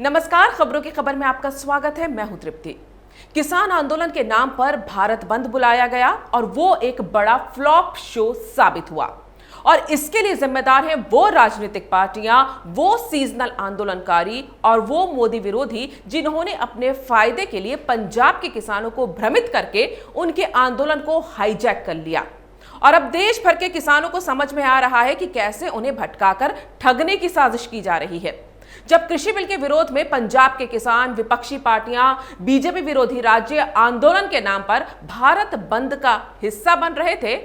नमस्कार, खबरों की खबर में आपका स्वागत है। मैं हूं तृप्ति। किसान आंदोलन के नाम पर भारत बंद बुलाया गया और वो एक बड़ा फ्लॉप शो साबित हुआ और इसके लिए जिम्मेदार हैं वो राजनीतिक पार्टियां, वो सीजनल आंदोलनकारी और वो मोदी विरोधी जिन्होंने अपने फायदे के लिए पंजाब के किसानों को भ्रमित करके उनके आंदोलन को हाईजैक कर लिया। और अब देश भर के किसानों को समझ में आ रहा है कि कैसे उन्हें भटकाकर ठगने की साजिश की जा रही है। जब कृषि बिल के विरोध में पंजाब के किसान, विपक्षी पार्टियां, बीजेपी विरोधी राज्य आंदोलन के नाम पर भारत बंद का हिस्सा बन रहे थे,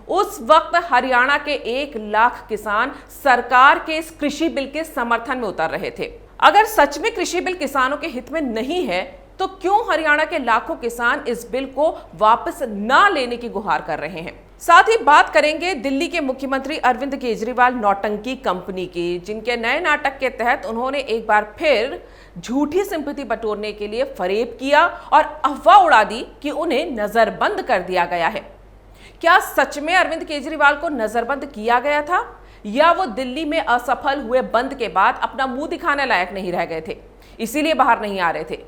उस वक्त हरियाणा के 1 लाख किसान सरकार के इस कृषि बिल के समर्थन में उतर रहे थे। अगर सच में कृषि बिल किसानों के हित में नहीं है तो क्यों हरियाणा के लाखों किसान इस बिल को वापस ना लेने की गुहार कर रहे हैं। साथ ही बात करेंगे दिल्ली के मुख्यमंत्री अरविंद केजरीवाल नौटंकी कंपनी की, जिनके नए नाटक के तहत उन्होंने एक बार फिर झूठी सिंपैथी बटोरने के लिए फरेब किया और अफवाह उड़ा दी कि उन्हें नजरबंद कर दिया गया है। क्या सच में अरविंद केजरीवाल को नजरबंद किया गया था या वो दिल्ली में असफल हुए बंद के बाद अपना मुंह दिखाने लायक नहीं रह गए थे, इसीलिए बाहर नहीं आ रहे थे?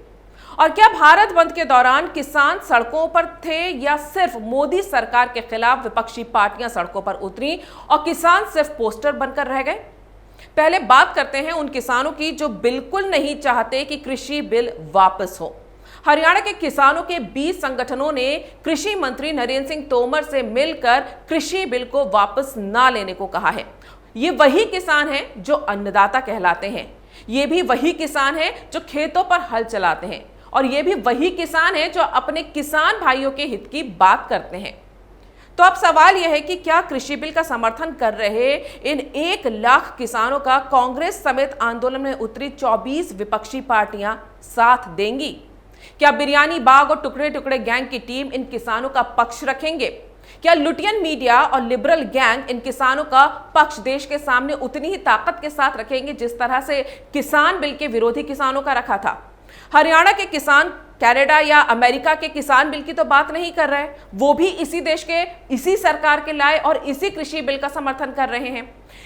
और क्या भारत बंद के दौरान किसान सड़कों पर थे या सिर्फ मोदी सरकार के खिलाफ विपक्षी पार्टियां सड़कों पर उतरी और किसान सिर्फ पोस्टर बनकर रह गए? पहले बात करते हैं उन किसानों की जो बिल्कुल नहीं चाहते कि कृषि बिल वापस हो। हरियाणा के किसानों के 20 संगठनों ने कृषि मंत्री नरेंद्र सिंह तोमर से मिलकर कृषि बिल को वापस ना लेने को कहा है। ये वही किसान हैं जो अन्नदाता कहलाते हैं, ये भी वही किसान हैं जो खेतों पर हल चलाते हैं और ये भी वही किसान हैं जो अपने किसान भाइयों के हित की बात करते हैं। तो अब सवाल यह है कि क्या कृषि बिल का समर्थन कर रहे इन 1 लाख किसानों का कांग्रेस समेत आंदोलन में उतरी 24 विपक्षी पार्टियां साथ देंगी? क्या बिरयानी बाग और टुकड़े टुकड़े गैंग की टीम इन किसानों का पक्ष रखेंगे? क्या लुटियन मीडिया और लिबरल गैंग इन किसानों का पक्ष देश के सामने उतनी ही ताकत के साथ रखेंगे जिस तरह से किसान बिल के विरोधी किसानों का रखा था? हरियाणा के किसान कनाडा या अमेरिका के किसान बिल की तो बात नहीं कर रहे, वो भी इसी देश के, इसी सरकार के लाए और इसी कृषि बिल का समर्थन कर रहे हैं।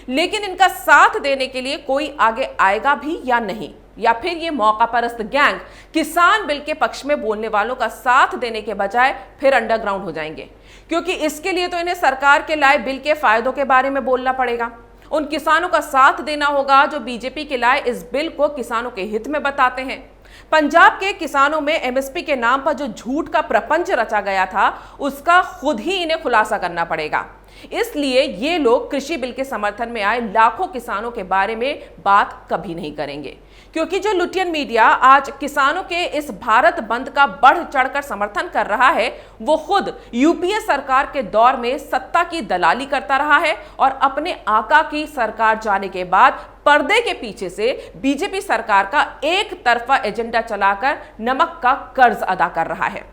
लेकिन इनका साथ देने के लिए कोई आगे आएगा भी या नहीं, या फिर ये मौका परस्त गैंग किसान बिल के पक्ष में बोलने वालों का साथ देने के बजाय फिर अंडरग्राउंड हो जाएंगे, क्योंकि इसके लिए तो इन्हें सरकार के लाए बिल के फायदों के बारे में बोलना पड़ेगा। उन किसानों का साथ देना होगा जो बीजेपी के लाए इस बिल को किसानों के हित में बताते हैं। पंजाब के किसानों में एमएसपी के नाम पर जो झूठ का प्रपंच रचा गया था, उसका खुद ही इन्हें खुलासा करना पड़ेगा। इसलिए ये लोग कृषि बिल के समर्थन में आए लाखों किसानों के बारे में बात कभी नहीं करेंगे, क्योंकि जो लुटियन मीडिया आज किसानों के इस भारत बंद का बढ़ चढ़कर समर्थन कर रहा है, वो खुद यूपीए सरकार के दौर में सत्ता की दलाली करता रहा है और अपने आका की सरकार जाने के बाद पर्दे के पीछे से बीजेपी सरकार का एक तरफा एजेंडा चलाकर नमक का कर्ज अदा कर रहा है।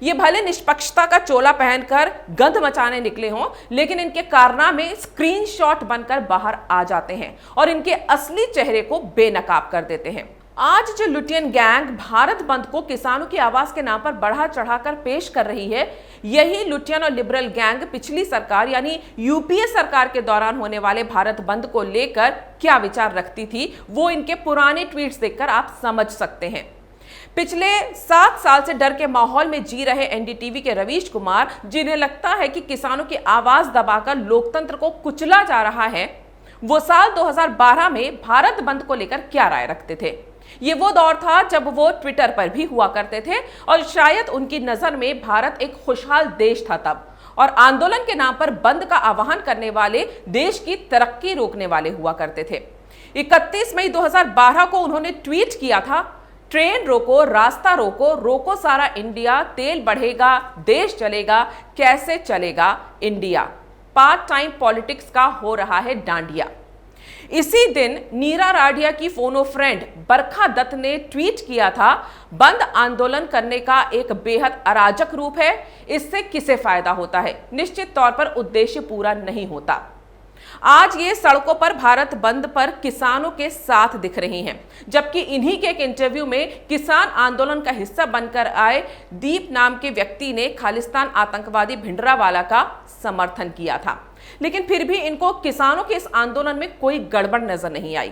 ये भले निष्पक्षता का चोला पहनकर गंध मचाने निकले हों, लेकिन इनके कारनामे स्क्रीनशॉट बनकर बाहर आ जाते हैं और इनके असली चेहरे को बेनकाब कर देते हैं। आज जो लुटियन गैंग भारत बंद को किसानों की आवाज के नाम पर बढ़ा चढ़ाकर पेश कर रही है, यही लुटियन और लिबरल गैंग पिछली सरकार यानी यूपीए सरकार के दौरान होने वाले भारत बंद को लेकर क्या विचार रखती थी, वो इनके पुराने ट्वीट्स देखकर आप समझ सकते हैं। पिछले 7 साल से डर के माहौल में जी रहे एनडीटीवी के रवीश कुमार, जिन्हें लगता है कि किसानों की आवाज दबाकर लोकतंत्र को कुचला जा रहा है, वो साल 2012 में भारत बंद को लेकर क्या राय रखते थे? ये वो दौर था जब वो ट्विटर पर भी हुआ करते थे और शायद उनकी नजर में भारत एक खुशहाल देश था तब, और आंदोलन के नाम पर बंद का आह्वान करने वाले देश की तरक्की रोकने वाले हुआ करते थे। 31 मई 2012 को उन्होंने ट्वीट किया था, ट्रेन रोको, रास्ता रोको, रोको सारा इंडिया, तेल बढ़ेगा, देश चलेगा, कैसे चलेगा इंडिया, पार्ट टाइम पॉलिटिक्स का हो रहा है डांडिया। इसी दिन नीरा राडिया की फोनो फ्रेंड बरखा दत्त ने ट्वीट किया था, बंद आंदोलन करने का एक बेहद अराजक रूप है, इससे किसे फायदा होता है, निश्चित तौर पर उद्देश्य पूरा नहीं होता। आज ये सड़कों पर भारत बंद पर किसानों के साथ दिख रही हैं, जबकि इन्हीं के एक इंटरव्यू में किसान आंदोलन का हिस्सा बनकर आए दीप नाम के व्यक्ति ने खालिस्तान आतंकवादी भिंडरावाला का समर्थन किया था। लेकिन फिर भी इनको किसानों के इस आंदोलन में कोई गड़बड़ नजर नहीं आई।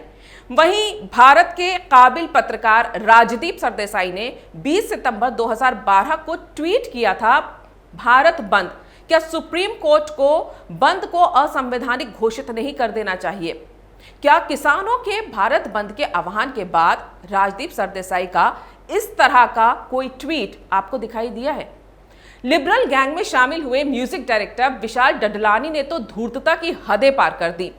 वहीं भारत के काबिल पत्रकार राजदीप सरदेसाई ने 20 सितंबर 2012 को ट्वीट किया था, भारत बंद, क्या सुप्रीम कोर्ट को बंद को असंवैधानिक घोषित नहीं कर देना चाहिए? क्या किसानों के भारत बंद के आह्वान के बाद राजदीप सरदेसाई का इस तरह का कोई ट्वीट आपको दिखाई दिया है? लिबरल गैंग में शामिल हुए म्यूजिक डायरेक्टर विशाल डडलानी ने तो धूर्तता की हदें पार कर दी।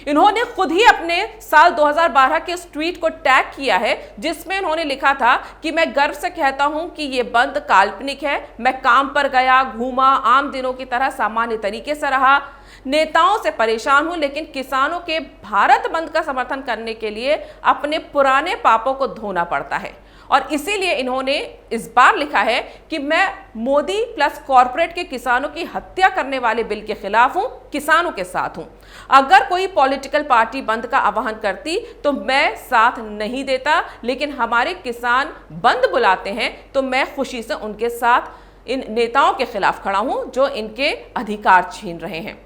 इन्होंने खुद ही अपने साल 2012 के इस ट्वीट को टैग किया है, जिसमें इन्होंने लिखा था कि मैं गर्व से कहता हूं कि यह बंद काल्पनिक है। मैं काम पर गया, घूमा, आम दिनों की तरह सामान्य तरीके से रहा, नेताओं से परेशान हूं, लेकिन किसानों के भारत बंद का समर्थन करने के लिए अपने पुराने पापों को धोना पड़ता है। और इसीलिए इन्होंने इस बार लिखा है कि मैं मोदी प्लस कॉरपोरेट के किसानों की हत्या करने वाले बिल के खिलाफ हूं, किसानों के साथ हूं। अगर कोई पॉलिटिकल पार्टी बंद का आह्वान करती तो मैं साथ नहीं देता, लेकिन हमारे किसान बंद बुलाते हैं तो मैं खुशी से उनके साथ इन नेताओं के खिलाफ खड़ा हूं जो इनके अधिकार छीन रहे हैं।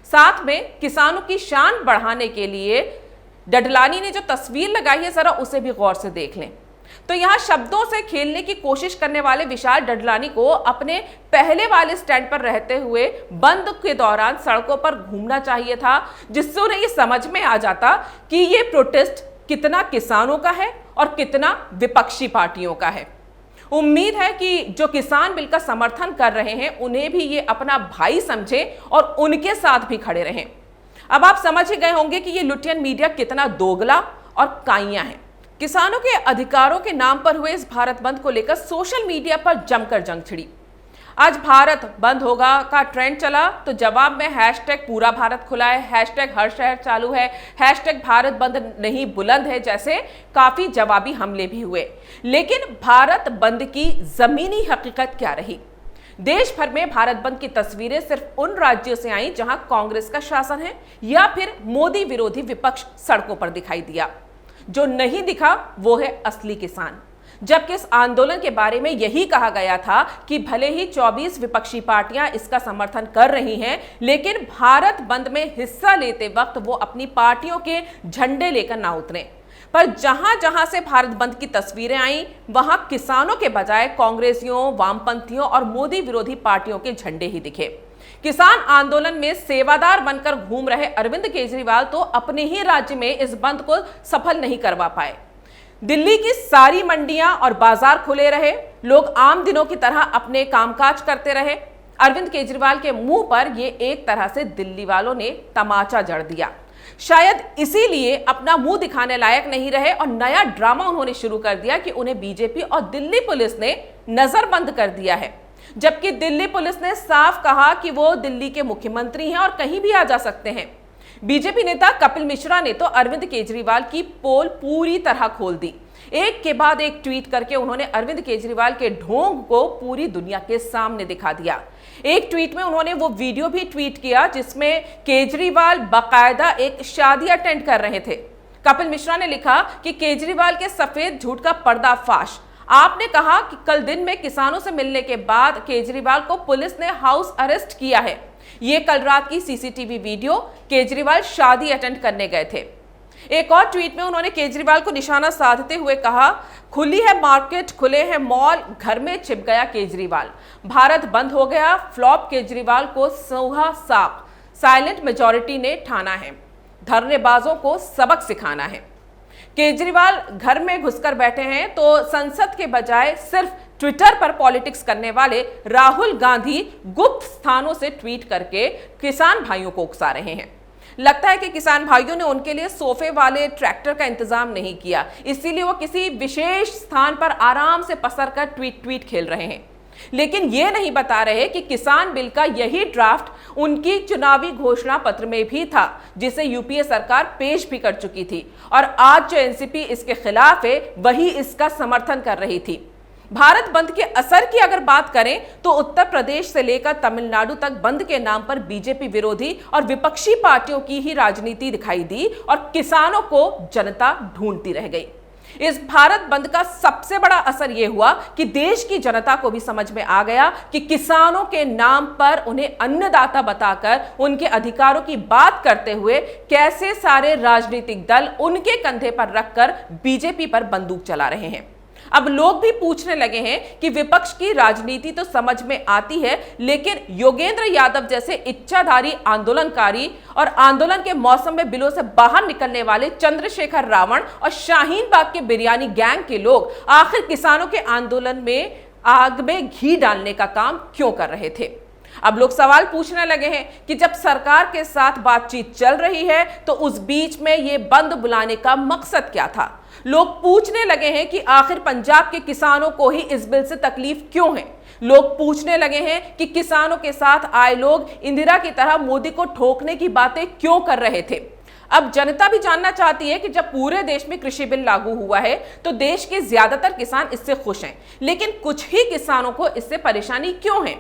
साथ में किसानों की शान बढ़ाने के लिए डडलानी ने जो तस्वीर लगाई है, जरा उसे भी गौर से देख लें। तो यहां शब्दों से खेलने की कोशिश करने वाले विशाल डडलानी को अपने पहले वाले स्टैंड पर रहते हुए बंद के दौरान सड़कों पर घूमना चाहिए था, जिससे उन्हें यह समझ में आ जाता कि यह प्रोटेस्ट कितना किसानों का है और कितना विपक्षी पार्टियों का है। उम्मीद है कि जो किसान बिल का समर्थन कर रहे हैं उन्हें भी ये अपना भाई समझे और उनके साथ भी खड़े रहें। अब आप समझ ही गए होंगे कि ये लुटियन मीडिया कितना दोगला और काइया है। किसानों के अधिकारों के नाम पर हुए इस भारत बंद को लेकर सोशल मीडिया पर जमकर जंग छिड़ी। आज भारत बंद होगा का ट्रेंड चला तो जवाब में हैशटैग पूरा भारत खुला है, हैशटैग हर शहर चालू है, हैशटैग भारत बंद नहीं बुलंद है, जैसे काफी जवाबी हमले भी हुए। लेकिन भारत बंद की जमीनी हकीकत क्या रही? देश भर में भारत बंद की तस्वीरें सिर्फ उन राज्यों से आई जहां कांग्रेस का शासन है या फिर मोदी विरोधी विपक्ष सड़कों पर दिखाई दिया। जो नहीं दिखा वो है असली किसान। जबकि इस आंदोलन के बारे में यही कहा गया था कि भले ही 24 विपक्षी पार्टियां इसका समर्थन कर रही हैं, लेकिन भारत बंद में हिस्सा लेते वक्त वो अपनी पार्टियों के झंडे लेकर ना उतरे। पर जहां जहां से भारत बंद की तस्वीरें आई, वहां किसानों के बजाय कांग्रेसियों, वामपंथियों और मोदी विरोधी पार्टियों के झंडे ही दिखे। किसान आंदोलन में सेवादार बनकर घूम रहे अरविंद केजरीवाल तो अपने ही राज्य में इस बंद को सफल नहीं करवा पाए। दिल्ली की सारी मंडियां और बाजार खुले रहे, लोग आम दिनों की तरह अपने कामकाज करते रहे। अरविंद केजरीवाल के मुंह पर यह एक तरह से दिल्ली वालों ने तमाचा जड़ दिया। शायद इसीलिए अपना मुंह दिखाने लायक नहीं रहे और नया ड्रामा उन्होंने शुरू कर दिया कि उन्हें बीजेपी और दिल्ली पुलिस ने नजरबंद कर दिया है। जबकि दिल्ली पुलिस ने साफ कहा कि वो दिल्ली के मुख्यमंत्री हैं और कहीं भी आ जा सकते हैं। बीजेपी नेता कपिल मिश्रा ने तो अरविंद केजरीवाल की पोल पूरी तरह खोल दी। एक के बाद एक ट्वीट करके उन्होंने अरविंद केजरीवाल के ढोंग को पूरी दुनिया के सामने दिखा दिया। एक ट्वीट में उन्होंने वो वीडियो भी ट्वीट किया जिसमें केजरीवाल बाकायदा एक शादी अटेंड कर रहे थे। कपिल मिश्रा ने लिखा कि केजरीवाल के सफेद झूठ का पर्दाफाश। आपने कहा कि कल दिन में किसानों से मिलने के बाद केजरीवाल को पुलिस ने हाउस अरेस्ट किया है। ये कल रात की सीसीटीवी वीडियो, केजरीवाल शादी अटेंड करने गए थे। एक और ट्वीट में उन्होंने केजरीवाल को निशाना साधते हुए कहा, खुली है मार्केट, खुले हैं मॉल, घर में छिप गया केजरीवाल, भारत बंद हो गया, फ्लॉप केजरीवाल को सूहा साफ, साइलेंट मेजॉरिटी ने ठाना है, धरनेबाजों को सबक सिखाना है। केजरीवाल घर में घुसकर बैठे हैं तो संसद के बजाय सिर्फ ट्विटर पर पॉलिटिक्स करने वाले राहुल गांधी गुप्त स्थानों से ट्वीट करके किसान भाइयों को उकसा रहे हैं। लगता है कि किसान भाइयों ने उनके लिए सोफे वाले ट्रैक्टर का इंतजाम नहीं किया, इसीलिए वो किसी विशेष स्थान पर आराम से पसर कर ट्वीट खेल रहे हैं। लेकिन ये नहीं बता रहे कि किसान बिल का यही ड्राफ्ट उनकी चुनावी घोषणा पत्र में भी था, जिसे यूपीए सरकार पेश भी कर चुकी थी, और आज जो एनसीपी इसके खिलाफ है वही इसका समर्थन कर रही थी। भारत बंद के असर की अगर बात करें तो उत्तर प्रदेश से लेकर तमिलनाडु तक बंद के नाम पर बीजेपी विरोधी और विपक्षी पार्टियों की ही राजनीति दिखाई दी और किसानों को जनता ढूंढती रह गई। इस भारत बंद का सबसे बड़ा असर यह हुआ कि देश की जनता को भी समझ में आ गया कि किसानों के नाम पर उन्हें अन्नदाता बताकर उनके अधिकारों की बात करते हुए कैसे सारे राजनीतिक दल उनके कंधे पर रखकर बीजेपी पर बंदूक चला रहे हैं। अब लोग भी पूछने लगे हैं कि विपक्ष की राजनीति तो समझ में आती है, लेकिन योगेंद्र यादव जैसे इच्छाधारी आंदोलनकारी और आंदोलन के मौसम में बिलों से बाहर निकलने वाले चंद्रशेखर रावण और शाहीन बाग के बिरयानी गैंग के लोग आखिर किसानों के आंदोलन में आग में घी डालने का काम क्यों कर रहे थे। अब लोग सवाल पूछने लगे हैं कि जब सरकार के साथ बातचीत चल रही है तो उस बीच में यह बंद बुलाने का मकसद क्या था। लोग पूछने लगे हैं कि आखिर पंजाब के किसानों को ही इस बिल से तकलीफ क्यों है। लोग पूछने लगे हैं कि किसानों के साथ आए लोग इंदिरा की तरह मोदी को ठोकने की बातें क्यों कर रहे थे। अब जनता भी जानना चाहती है कि जब पूरे देश में कृषि बिल लागू हुआ है तो देश के ज्यादातर किसान इससे खुश हैं, लेकिन कुछ ही किसानों को इससे परेशानी क्यों है।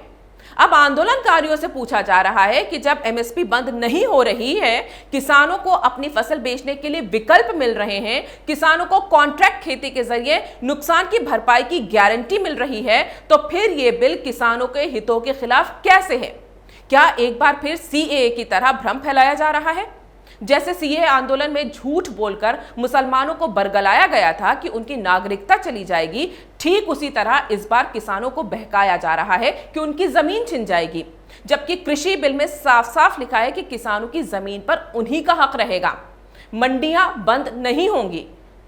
अब आंदोलनकारियों से पूछा जा रहा है कि जब एमएसपी बंद नहीं हो रही है, किसानों को अपनी फसल बेचने के लिए विकल्प मिल रहे हैं, किसानों को कॉन्ट्रैक्ट खेती के जरिए नुकसान की भरपाई की गारंटी मिल रही है, तो फिर यह बिल किसानों के हितों के खिलाफ कैसे है। क्या एक बार फिर सीएए की तरह भ्रम फैलाया जा रहा है। जैसे सीएए आंदोलन में झूठ बोलकर मुसलमानों को बरगलाया गया था कि उनकी नागरिकता चली जाएगी, ठीक उसी तरह इस बार किसानों को बहकाया जा रहा है कि उनकी जमीन छिन जाएगी, जबकि कृषि बिल में साफ साफ लिखा है कि किसानों की जमीन पर उन्हीं का हक रहेगा, मंडियां बंद नहीं होंगी।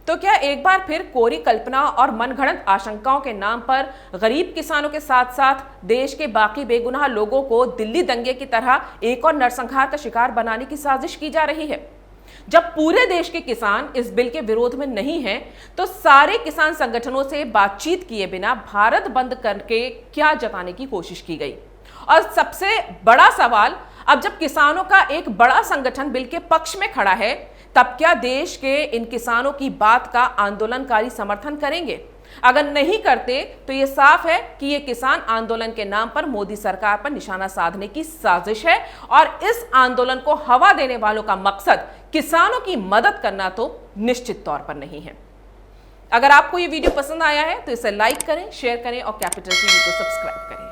तो क्या एक बार फिर कोरी कल्पना और मनगढ़ंत आशंकाओं के नाम पर गरीब किसानों के साथ साथ देश के बाकी बेगुनाह लोगों को दिल्ली दंगे की तरह एक और नरसंहार का शिकार बनाने की साजिश की जा रही है। जब पूरे देश के किसान इस बिल के विरोध में नहीं हैं, तो सारे किसान संगठनों से बातचीत किए बिना भारत बंद करके क्या जताने की कोशिश की गई। और सबसे बड़ा सवाल, अब जब किसानों का एक बड़ा संगठन बिल के पक्ष में खड़ा है, तब क्या देश के इन किसानों की बात का आंदोलनकारी समर्थन करेंगे। अगर नहीं करते तो यह साफ है कि यह किसान आंदोलन के नाम पर मोदी सरकार पर निशाना साधने की साजिश है, और इस आंदोलन को हवा देने वालों का मकसद किसानों की मदद करना तो निश्चित तौर पर नहीं है। अगर आपको यह वीडियो पसंद आया है तो इसे लाइक करें, शेयर करें और कैपिटल टीवी को सब्सक्राइब करें।